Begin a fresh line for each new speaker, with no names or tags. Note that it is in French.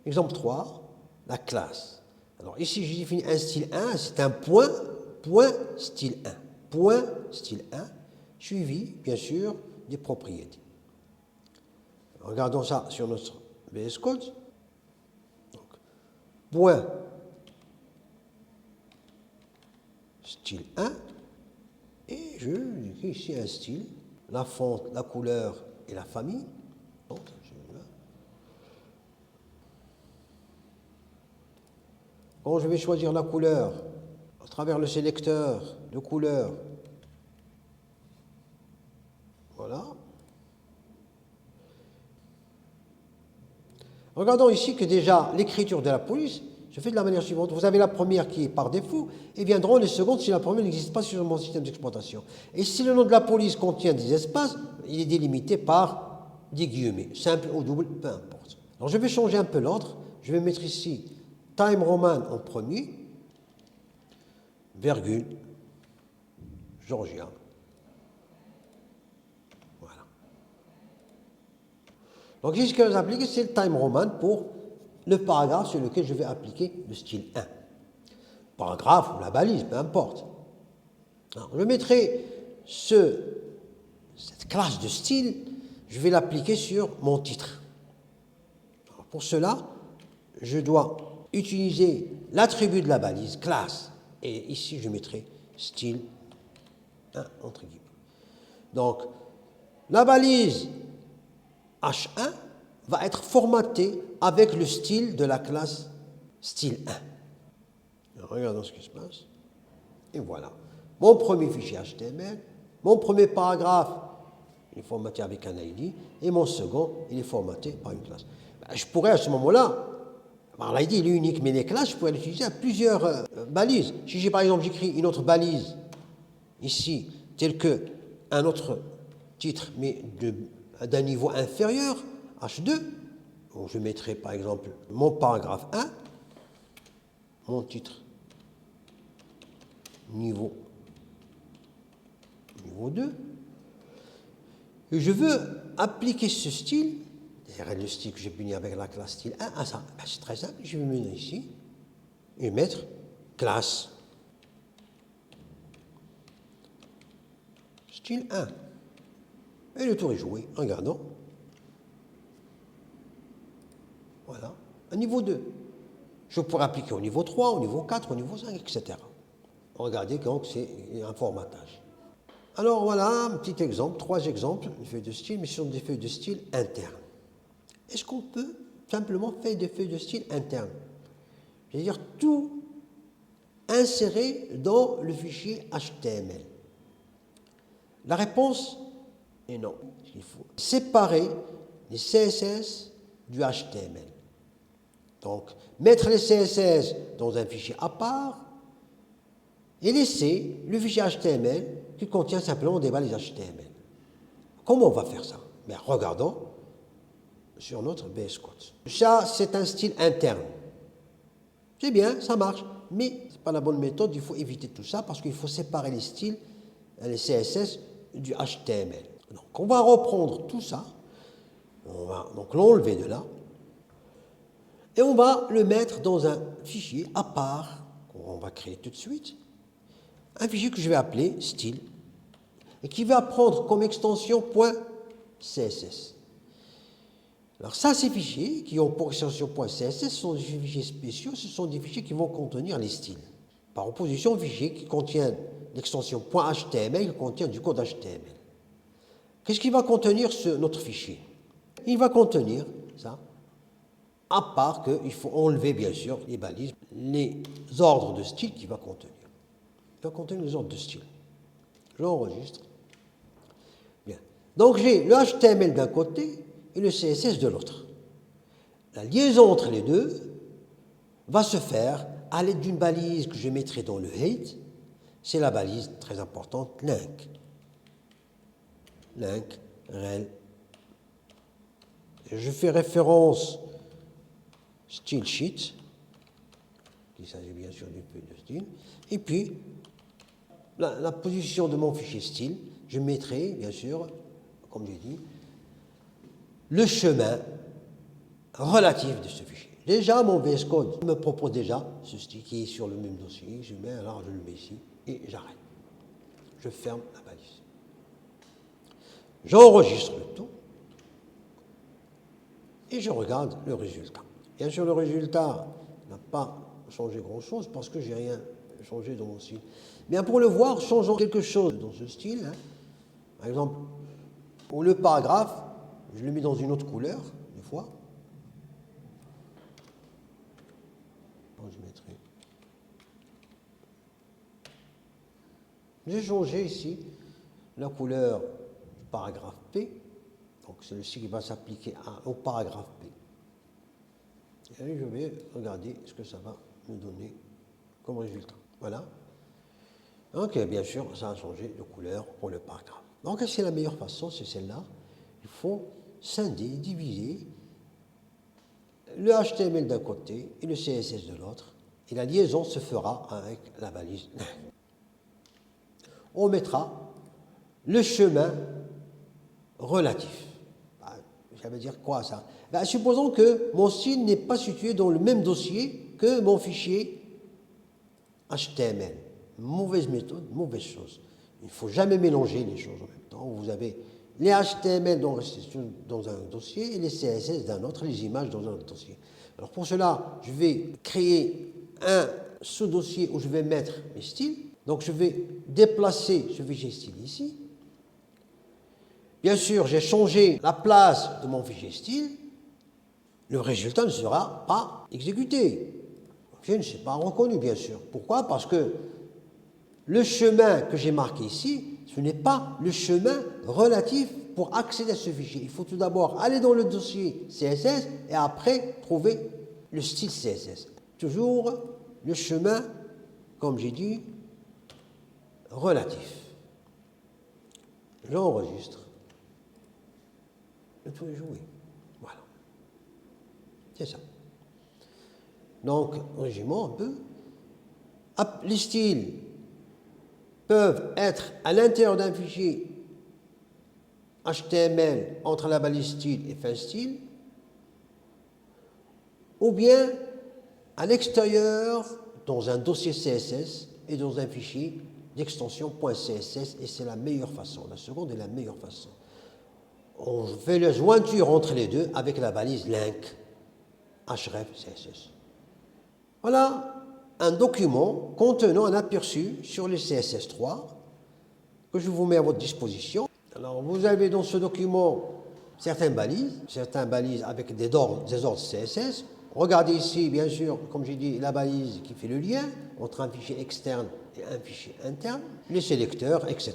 Exemple 3, la classe. Alors ici, je définis un style 1, c'est un point, point style 1. Point style 1, suivi, bien sûr, des propriétés. Regardons ça sur notre VS Code. Donc, point style 1, et je décris ici un style, la fonte, la couleur et la famille. Donc, quand je vais choisir la couleur, à travers le sélecteur de couleur, voilà. Regardons ici que déjà l'écriture de la police se fait de la manière suivante. Vous avez la première qui est par défaut, et viendront les secondes si la première n'existe pas sur mon système d'exploitation. Et si le nom de la police contient des espaces, il est délimité par des guillemets, simple ou double, peu importe. Alors je vais changer un peu l'ordre. Je vais mettre ici Time Roman en premier, virgule, Georgia. Voilà. Donc ici, ce que je vais appliquer, c'est le Time Roman pour le paragraphe sur lequel je vais appliquer le style 1. Paragraphe ou la balise, peu importe. Alors, je mettrai cette classe de style, je vais l'appliquer sur mon titre. Alors, pour cela, je dois utiliser l'attribut de la balise, classe, et ici je mettrai style 1 entre guillemets. Donc, la balise H1 va être formatée avec le style de la classe style 1. Alors, regardons ce qui se passe. Et voilà. Mon premier fichier HTML, mon premier paragraphe, il est formaté avec un ID, et mon second, il est formaté par une classe. Ben, je pourrais à ce moment-là, l'ID il est unique, mais les classes, je pourrais l'utiliser à plusieurs balises. Si j'ai par exemple j'écris une autre balise, ici, telle que un autre titre, mais d'un niveau inférieur, H2, donc je mettrai par exemple mon paragraphe 1, mon titre niveau 2, et je veux appliquer ce style, c'est le style que j'ai puni avec la classe style 1, à ça. Ben, c'est très simple, je vais venir ici et mettre classe style 1. Et le tour est joué, regardons. Voilà, un niveau 2. Je pourrais appliquer au niveau 3, au niveau 4, au niveau 5, etc. Regardez donc c'est un formatage. Alors voilà un petit exemple, 3 exemples de feuilles de style, mais ce sont des feuilles de style internes. Est-ce qu'on peut simplement faire des feuilles de style internes? C'est-à-dire tout insérer dans le fichier HTML. La réponse est non. Il faut séparer les CSS du HTML. Donc, mettre les CSS dans un fichier à part et laisser le fichier HTML qui contient simplement des balises HTML. Comment on va faire ça? Bien, regardons sur notre VS Code. Ça, c'est un style interne. C'est bien, ça marche, mais ce n'est pas la bonne méthode, il faut éviter tout ça parce qu'il faut séparer les styles, les CSS, du HTML. Donc, on va reprendre tout ça, on va donc l'enlever de là, et on va le mettre dans un fichier à part, qu'on va créer tout de suite, un fichier que je vais appeler style, et qui va prendre comme extension .css. Alors ça, ces fichiers qui ont pour extension .css sont des fichiers spéciaux, ce sont des fichiers qui vont contenir les styles. Par opposition aux fichiers qui contiennent l'extension .html, qui contient du code HTML. Qu'est-ce qu'il va contenir notre fichier? Il va contenir ça, à part qu'il faut enlever bien sûr les balises, les ordres de style qu'il va contenir. Il va contenir les ordres de style. Je l'enregistre. Bien. Donc j'ai le HTML d'un côté et le CSS de l'autre. La liaison entre les deux va se faire à l'aide d'une balise que je mettrai dans le head. C'est la balise très importante, link. Link, rel. Je fais référence style sheet, il s'agit bien sûr d'une feuille de style, et puis la position de mon fichier style, je mettrai bien sûr, comme j'ai dit, le chemin relatif de ce fichier. Déjà, mon VS Code me propose déjà ce style qui est sur le même dossier. Je mets, alors je le mets ici et j'arrête. Je ferme la balise. J'enregistre le tout et je regarde le résultat. Bien sûr, le résultat n'a pas changé grand-chose parce que j'ai rien changé dans mon style. Bien, pour le voir, changeons quelque chose dans ce style. Par exemple, pour le paragraphe, je le mets dans une autre couleur, des fois. Je mettrai. J'ai changé ici la couleur du paragraphe P. Donc, c'est celui-ci qui va s'appliquer au paragraphe P. Et je vais regarder ce que ça va me donner comme résultat. Voilà. Donc, bien sûr, ça a changé de couleur pour le paragraphe. Donc, c'est la meilleure façon, c'est celle-là. Il faut scinder, diviser le HTML d'un côté et le CSS de l'autre. Et la liaison se fera avec la balise. On mettra le chemin relatif. Ça veut dire quoi ça? Supposons que mon style n'est pas situé dans le même dossier que mon fichier HTML. Mauvaise méthode, mauvaise chose. Il ne faut jamais mélanger les choses en même temps. Vous avez les HTML dans un dossier et les CSS d'un autre, les images dans un autre dossier. Alors pour cela, je vais créer un sous-dossier où je vais mettre mes styles. Donc je vais déplacer ce fichier style ici. Bien sûr, j'ai changé la place de mon fichier style. Le résultat ne sera pas exécuté. Je ne sais pas reconnu, bien sûr. Pourquoi? Parce que le chemin que j'ai marqué ici, ce n'est pas le chemin relatif pour accéder à ce fichier. Il faut tout d'abord aller dans le dossier CSS et après trouver le style CSS. Toujours le chemin, comme j'ai dit, relatif. J'enregistre. Le tout est joué. Voilà. C'est ça. Donc, résumons un peu. Les styles peuvent être à l'intérieur d'un fichier HTML entre la balise style et fin style, ou bien à l'extérieur dans un dossier CSS et dans un fichier d'extension .css, et c'est la meilleure façon. La seconde est la meilleure façon. On fait la jointure entre les deux avec la balise link href CSS. Voilà un document contenant un aperçu sur le CSS3 que je vous mets à votre disposition. Alors, vous avez dans ce document certaines balises avec des ordres CSS. Regardez ici, bien sûr, comme j'ai dit, la balise qui fait le lien entre un fichier externe et un fichier interne, les sélecteurs, etc.